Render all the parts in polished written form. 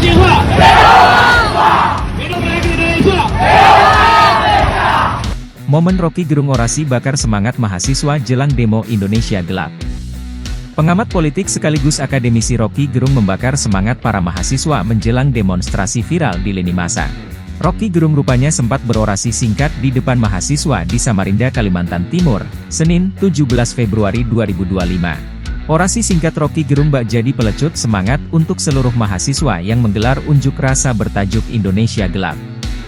mahasiswa! Hidup Republik Indonesia! Momen Rocky Gerung orasi bakar semangat mahasiswa jelang demo Indonesia Gelap. Pengamat politik sekaligus akademisi Rocky Gerung membakar semangat para mahasiswa menjelang demonstrasi viral di lini masa. Rocky Gerung rupanya sempat berorasi singkat di depan mahasiswa di Samarinda, Kalimantan Timur, Senin, 17 Februari 2025. Orasi singkat Rocky Gerung bak jadi pelecut semangat untuk seluruh mahasiswa yang menggelar unjuk rasa bertajuk Indonesia Gelap.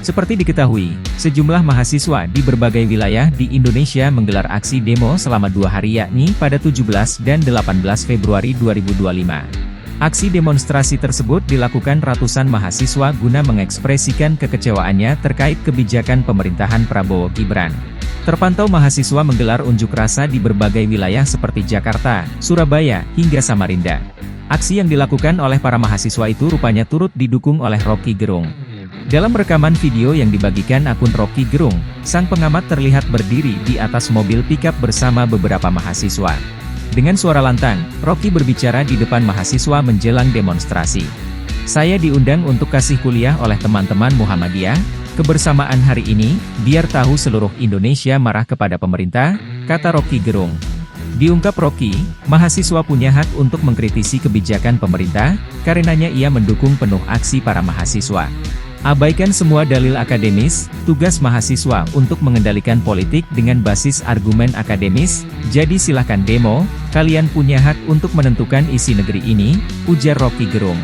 Seperti diketahui, sejumlah mahasiswa di berbagai wilayah di Indonesia menggelar aksi demo selama 2 hari yakni pada 17 dan 18 Februari 2025. Aksi demonstrasi tersebut dilakukan ratusan mahasiswa guna mengekspresikan kekecewaannya terkait kebijakan pemerintahan Prabowo Gibran. Terpantau mahasiswa menggelar unjuk rasa di berbagai wilayah seperti Jakarta, Surabaya, hingga Samarinda. Aksi yang dilakukan oleh para mahasiswa itu rupanya turut didukung oleh Rocky Gerung. Dalam rekaman video yang dibagikan akun Rocky Gerung, sang pengamat terlihat berdiri di atas mobil pickup bersama beberapa mahasiswa. Dengan suara lantang, Rocky berbicara di depan mahasiswa menjelang demonstrasi. "Saya diundang untuk kasih kuliah oleh teman-teman Muhammadiyah, kebersamaan hari ini, biar tahu seluruh Indonesia marah kepada pemerintah," kata Rocky Gerung. Diungkap Rocky, mahasiswa punya hak untuk mengkritisi kebijakan pemerintah, karenanya ia mendukung penuh aksi para mahasiswa. Abaikan semua dalil akademis, tugas mahasiswa untuk mengendalikan politik dengan basis argumen akademis, jadi silahkan demo, kalian punya hak untuk menentukan isi negeri ini, ujar Rocky Gerung.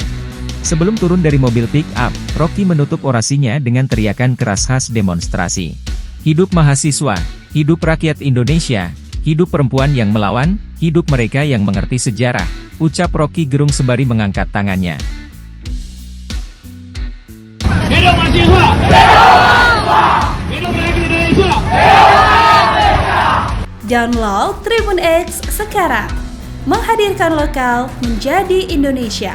Sebelum turun dari mobil pick-up, Rocky menutup orasinya dengan teriakan keras khas demonstrasi. "Hidup mahasiswa, hidup rakyat Indonesia, hidup perempuan yang melawan, hidup mereka yang mengerti sejarah," ucap Rocky Gerung sembari mengangkat tangannya. Hidup mahasiswa! Hidup Republik Indonesia! Download Tribun X sekarang, menghadirkan lokal menjadi Indonesia.